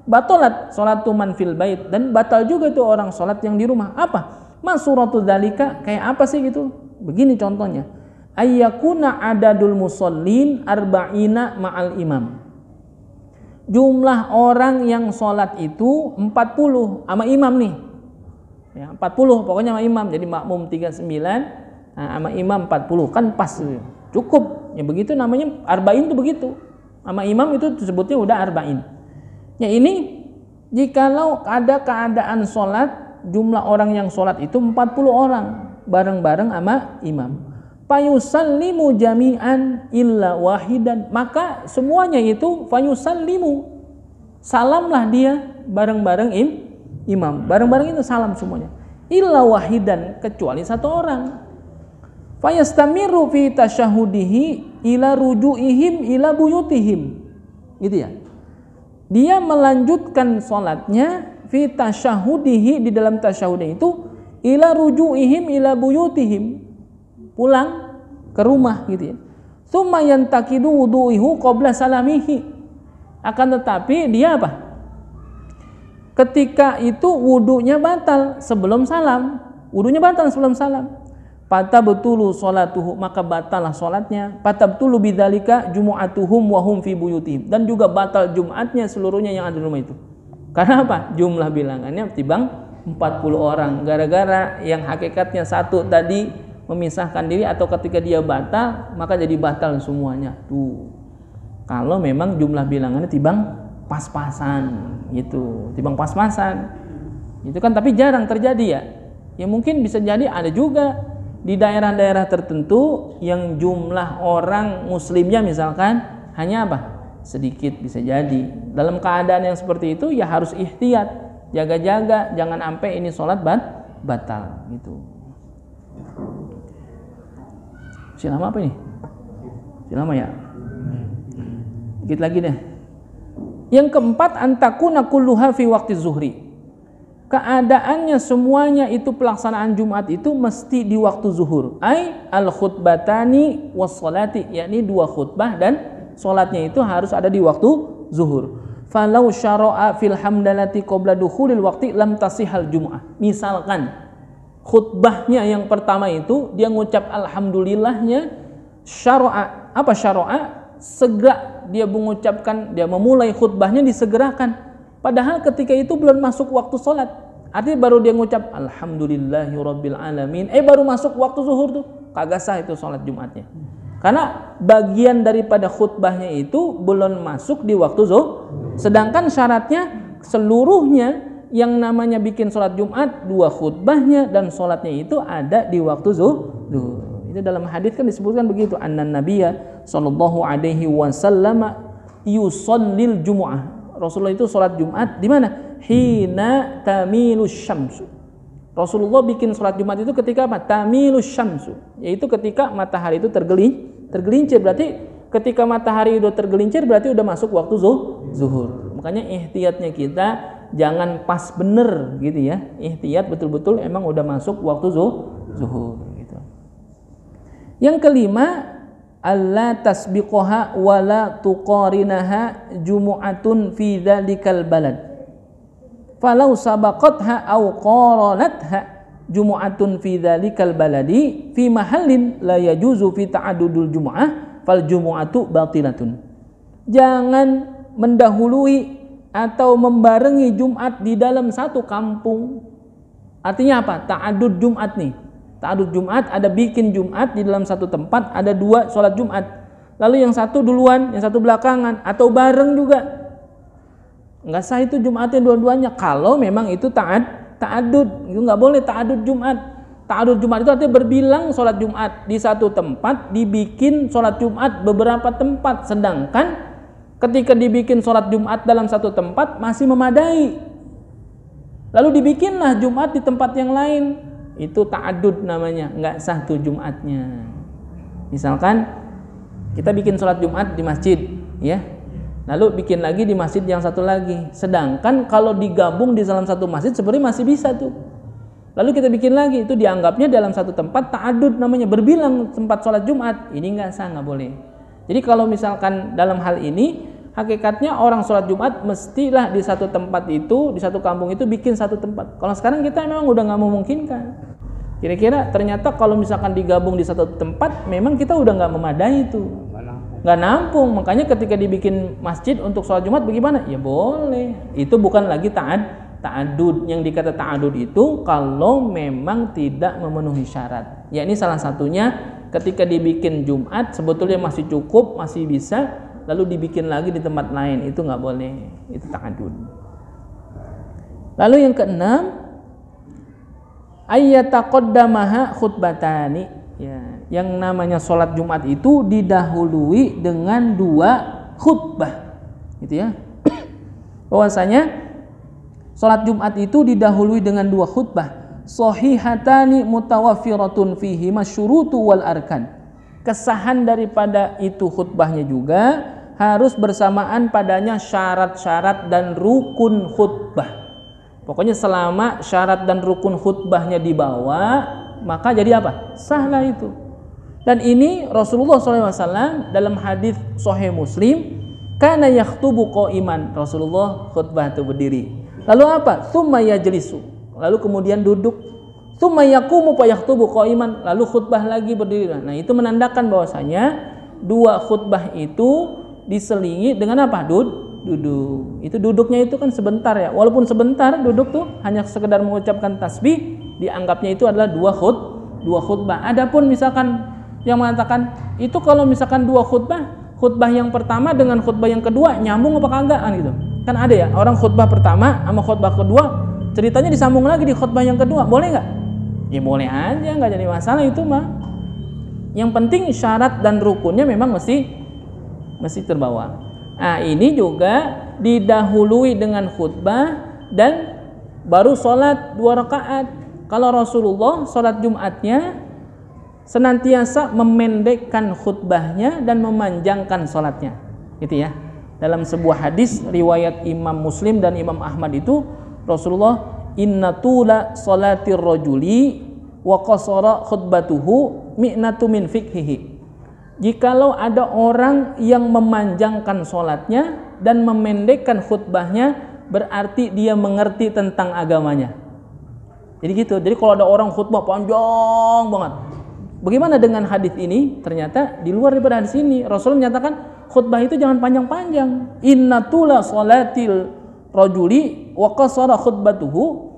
Batalat sholatu man fil bait, dan batal juga tuh orang sholat yang di rumah. Apa? Masuratu dzalika, kayak apa sih gitu? Begini contohnya. Ayyakuna adadul musallin arba'ina ma'al imam. Jumlah orang yang sholat itu 40 sama imam nih. Ya, 40 pokoknya sama imam. Jadi makmum 39. Nah, sama imam 40 kan pas cukup ya, begitu namanya arba'in itu begitu, sama imam itu disebutnya udah arba'in ya. Ini jikalau ada keadaan sholat jumlah orang yang sholat itu 40 orang bareng-bareng sama imam, fayusallimu jami'an illa wahidan, maka semuanya itu fayusallimu, salamlah dia bareng-bareng imam, bareng-bareng itu salam semuanya, illa wahidan, kecuali satu orang. Fayastamiru fi tasyahudihi ila ruju'ihim ila buyutihim, gitu ya. Dia melanjutkan sholatnya fi tasyahudihi, di dalam tasyahudnya itu ila ruju'ihim ila buyutihim, pulang ke rumah gitu ya. Tsumma yantaqidu wudu'ihu qabla salamihi, akan tetapi dia apa? Ketika itu wudunya batal sebelum salam, wudunya batal sebelum salam. Fatabtulu sholatuhu, maka batalah sholatnya. Fatabtulu bidzalika jumu'atuhum wa hum fi buyutihim, dan juga batal Jumatnya seluruhnya yang ada di rumah itu. Karena apa? Jumlah bilangannya tibang 40 orang. Gara-gara yang hakikatnya satu tadi memisahkan diri, atau ketika dia batal maka jadi batal semuanya. Tuh. Kalau memang jumlah bilangannya tibang pas-pasan gitu. Tibang pas-pasan. Itu kan tapi jarang terjadi ya. Ya mungkin bisa jadi ada juga di daerah-daerah tertentu yang jumlah orang muslimnya misalkan hanya apa? Sedikit, bisa jadi. Dalam keadaan yang seperti itu ya harus ihtiyat, jaga-jaga, jangan sampai ini sholat batal gitu. Silama apa ini? Silama ya? Dikit lagi deh. Yang keempat, antakuna kulluha fi waqti zuhri. Keadaannya semuanya itu pelaksanaan Jumat itu mesti di waktu zuhur. Ai al khutbatani was salati, yakni dua khutbah dan salatnya itu harus ada di waktu zuhur. Falau syara'a fil hamdalati qabla dukhulil waqti lam tasihal jumu'ah. Misalkan khutbahnya yang pertama itu dia ngucap alhamdulillahnya, syara'a, apa syara'a? Segera dia mengucapkan, dia memulai khutbahnya disegerakan. Padahal ketika itu belum masuk waktu sholat. Artinya baru dia ngucap alhamdulillahirabbil alamin, baru masuk waktu zuhur tuh. Kagak sah itu sholat Jumatnya. Karena bagian daripada khutbahnya itu belum masuk di waktu Sedangkan syaratnya seluruhnya yang namanya bikin sholat Jumat, 2 khutbahnya dan sholatnya itu ada di waktu zuhur. Itu dalam hadis kan disebutkan begitu, annan nabiyya sallallahu alaihi wasallam yusallil jumu'ah. Rasulullah itu sholat Jumat di mana? Hina tamilus syamsu. Rasulullah bikin sholat Jumat itu ketika apa? Tamilus syamsu, yaitu ketika matahari itu tergelincir. Berarti ketika matahari udah tergelincir berarti udah masuk waktu zuhur. Makanya ihtiyatnya kita jangan pas bener gitu ya. Ihtiyat betul-betul emang udah masuk waktu zuhur gitu. Yang kelima, alla tasbiqaha wala tuqarinaha jumu'atun fi dzalikal balad. Falau sabaqatha aw qaranatha jumu'atun fi dzalikal baladi fi mahallin la yajuzu fi ta'addudul jumu'ah fal jumu'atu batilatun. Jangan mendahului atau membarengi Jumat di dalam satu kampung. Artinya apa? Ta'adud Jumat nih. Ta'adud Jumat, ada bikin Jumat di dalam satu tempat, ada 2 sholat Jumat. Lalu yang satu duluan, yang satu belakangan, atau bareng juga. Enggak sah itu Jumatnya dua-duanya. Kalau memang itu ta'adud, itu enggak boleh ta'adud Jumat. Ta'adud Jumat itu artinya berbilang sholat Jumat di satu tempat, dibikin sholat Jumat beberapa tempat. Sedangkan ketika dibikin sholat Jumat dalam satu tempat masih memadai, lalu dibikinlah Jumat di tempat yang lain, itu ta'adud namanya, nggak sah tuh Jumatnya. Misalkan kita bikin sholat Jumat di masjid, ya, lalu bikin lagi di masjid yang satu lagi. Sedangkan kalau digabung di dalam satu masjid sebenarnya masih bisa tuh. Lalu kita bikin lagi, itu dianggapnya dalam satu tempat ta'adud namanya, berbilang tempat sholat Jumat. Ini nggak sah, nggak boleh. Jadi kalau misalkan dalam hal ini, hakikatnya orang sholat Jumat mestilah di satu tempat itu, di satu kampung itu bikin satu tempat. Kalau sekarang kita memang udah nggak memungkinkan. Kira-kira ternyata kalau misalkan digabung di satu tempat, memang kita udah nggak memadai itu. Nggak nampung. Makanya ketika dibikin masjid untuk sholat Jumat bagaimana? Ya boleh. Itu bukan lagi ta'adud. Yang dikata ta'adud itu kalau memang tidak memenuhi syarat. Ya ini salah satunya ketika dibikin Jumat sebetulnya masih cukup, masih bisa, lalu dibikin lagi di tempat lain, itu nggak boleh. Itu ta'adud. Lalu yang keenam, ayyataqaddamaha khutbatani. Ya, yang namanya sholat Jumat itu didahului dengan 2 khutbah. Gitu ya. Bahwasanya sholat Jumat itu didahului dengan 2 khutbah. Shahihatani mutawaffiratun fihi masyurutu wal arkan. Kesahan daripada itu khutbahnya juga harus bersamaan padanya syarat-syarat dan rukun khutbah. Pokoknya selama syarat dan rukun khutbahnya dibawa, maka jadi apa? Sahlah itu. Dan ini Rasulullah SAW dalam hadis Sahih Muslim, kana yakhtubu qa'iman. Rasulullah khutbah itu berdiri. Lalu apa? Tsumma yajlisu. Lalu kemudian duduk. Tsumma yaqumu fa yakhtubu qa'iman. Lalu khutbah lagi berdiri. Nah, itu menandakan bahwasanya 2 khutbah itu diselingi dengan apa? Duduk. Itu duduknya itu kan sebentar ya. Walaupun sebentar duduk tuh hanya sekedar mengucapkan tasbih, dianggapnya itu adalah 2 khutbah. Adapun misalkan yang mengatakan itu kalau misalkan 2 khutbah yang pertama dengan khutbah yang kedua nyambung apa kagak kan gitu. Kan ada ya orang khutbah pertama sama khutbah kedua ceritanya disambung lagi di khutbah yang kedua, boleh nggak? Ya boleh aja, nggak jadi masalah itu mah. Yang penting syarat dan rukunnya memang mesti terbawa. Nah ini juga didahului dengan khutbah dan baru sholat 2 rakaat. Kalau Rasulullah sholat Jumatnya senantiasa memendekkan khutbahnya dan memanjangkan sholatnya, gitu ya. Dalam sebuah hadis riwayat Imam Muslim dan Imam Ahmad itu Rasulullah inna tula sholatir rajuli wa qasara khutbatuhu mi'natu min fikhihi. Jikalau ada orang yang memanjangkan sholatnya dan memendekkan khutbahnya, berarti dia mengerti tentang agamanya. Jadi gitu. Jadi kalau ada orang khutbah panjang banget, bagaimana dengan hadis ini? Ternyata di luar daripada hadis ini, Rasul menyatakan khutbah itu jangan panjang-panjang. Inna tula sholatil rajuli wa qasara khutbatuhu.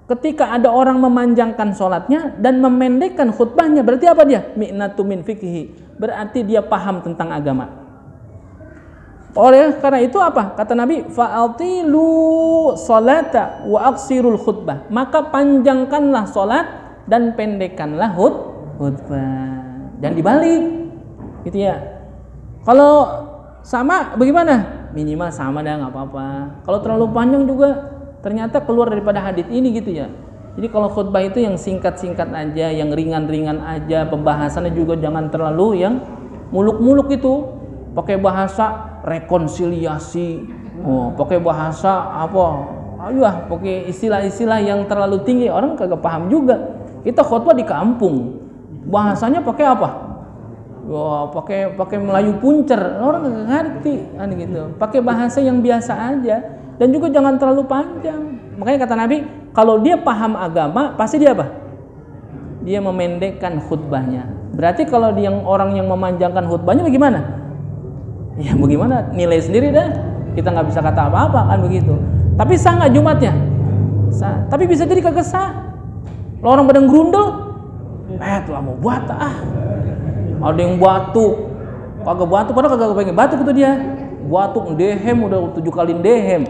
Ketika ada orang memanjangkan sholatnya dan memendekkan khutbahnya, berarti apa dia? Mi'natu min fikhi. Berarti dia paham tentang agama. Oleh karena itu apa? Kata Nabi, fa'atilu salata wa aksirul khutbah. Maka panjangkanlah salat dan pendekkanlah khutbah. Dan dibalik. Gitu ya. Kalau sama bagaimana? Minimal sama dah, nggak apa-apa. Kalau terlalu panjang juga ternyata keluar daripada hadits ini gitu ya. Jadi kalau khutbah itu yang singkat-singkat aja, yang ringan-ringan aja, pembahasannya juga jangan terlalu yang muluk-muluk itu. Pakai bahasa rekonsiliasi, pakai bahasa apa? Ayolah, pakai istilah-istilah yang terlalu tinggi, orang kagak paham juga. Kita khutbah di kampung, bahasanya pakai apa? Pakai Melayu puncer, orang kagak ngerti, kan gitu. Pakai bahasa yang biasa aja, dan juga jangan terlalu panjang. Makanya kata Nabi, kalau dia paham agama, pasti dia apa? Dia memendekkan khutbahnya. Berarti kalau dia orang yang memanjangkan khutbahnya bagaimana? Ya bagaimana, nilai sendiri dah, kita nggak bisa kata apa-apa kan begitu. Tapi sah nggak Jumatnya? Sah. Tapi bisa jadi kagak sah. Lo orang pada gerundel, lah mau buat ada yang batuk, kagak batuk, padahal kagak pengen batuk itu dia, batuk dehem udah 7 kali dehem,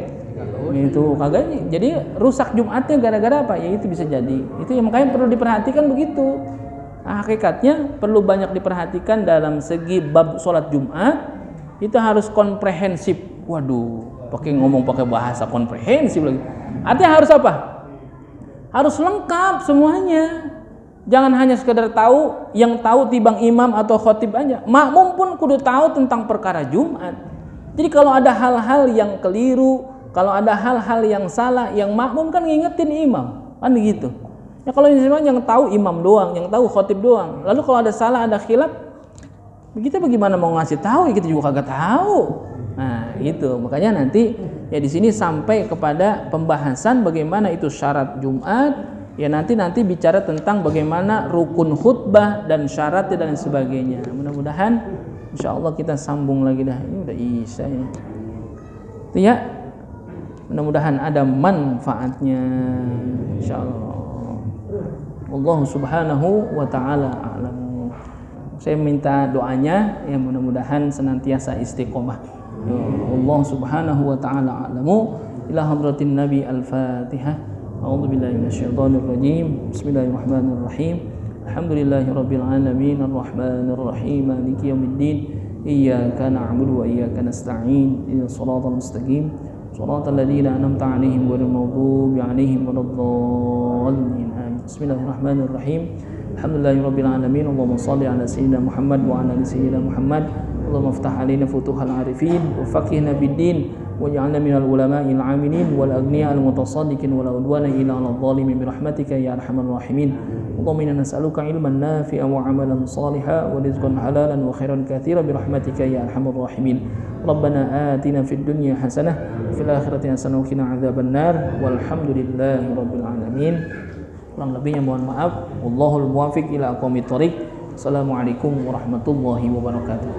itu kagak. Jadi rusak Jumatnya gara-gara apa? Ya itu bisa jadi. Itu yang makanya perlu diperhatikan begitu. Nah, hakikatnya perlu banyak diperhatikan dalam segi bab sholat Jumat. Itu harus komprehensif. Waduh, pakai bahasa komprehensif lagi. Artinya harus apa? Harus lengkap semuanya. Jangan hanya sekedar tahu, yang tahu tibang imam atau khotib aja. Makmum pun kudu tahu tentang perkara Jumat. Jadi kalau ada hal-hal yang keliru, kalau ada hal-hal yang salah, yang makmum kan ngingetin imam, kan begitu. Ya kalau yang tahu imam doang, yang tahu khotib doang. Lalu kalau ada salah, ada khilaf, kita bagaimana mau ngasih tahu? Kita juga kagak tahu. Nah, itu makanya nanti ya di sini sampai kepada pembahasan bagaimana itu syarat Jumat. Ya nanti bicara tentang bagaimana rukun khutbah dan syaratnya dan sebagainya. Mudah-mudahan insyaallah kita sambung lagi dah. Ini udah isya ya. Itu ya. Mudah-mudahan ada manfaatnya insyaallah. Allah Subhanahu wa taala a'lam. Saya minta doanya ya mudah-mudahan senantiasa istiqomah. Allah Subhanahu wa taala a'lamu. Ila hadratin Nabi Al-Fatihah. A'udzu billahi minasyaitonir rajim. Bismillahirrahmanirrahim. Alhamdulillahirabbil alamin arrahmanir rahim maliki yaumiddin. Iyyaka na'budu wa iyyaka nasta'in. Ihdinas siratal mustaqim. Shiratal ladzina an'amta 'alaihim ghairil maghdubi 'alaihim waladdallin. Bismillahirrahmanirrahim. Alhamdulillahirabbil alamin. Allahumma shalli ala sayyidina Muhammad wa ala ali sayyidina Muhammad. Allahumma iftah alaina futuhal arifin wa faqihna bid-din waj'alna minal ulama'il 'amilin wal aghniya'il mutasaddiqin wala udwana illa 'alal zalimin bi rahmatika ya arhamar rahimin. Allahumma inna nas'aluka ilman nafi'an wa 'amalan shalihan wa rizqan halalan wa khairan katsiran bi rahmatika ya arhamar rahimin. Rabbana atina fid dunya hasanah wa fil akhirati hasanah wa qina adzabannar. Walhamdulillahi rabbil alamin. Kurang lebihnya mohon maaf. Wallahul muwaffiq ila aqwamit thoriq. Assalamualaikum warahmatullahi wabarakatuh.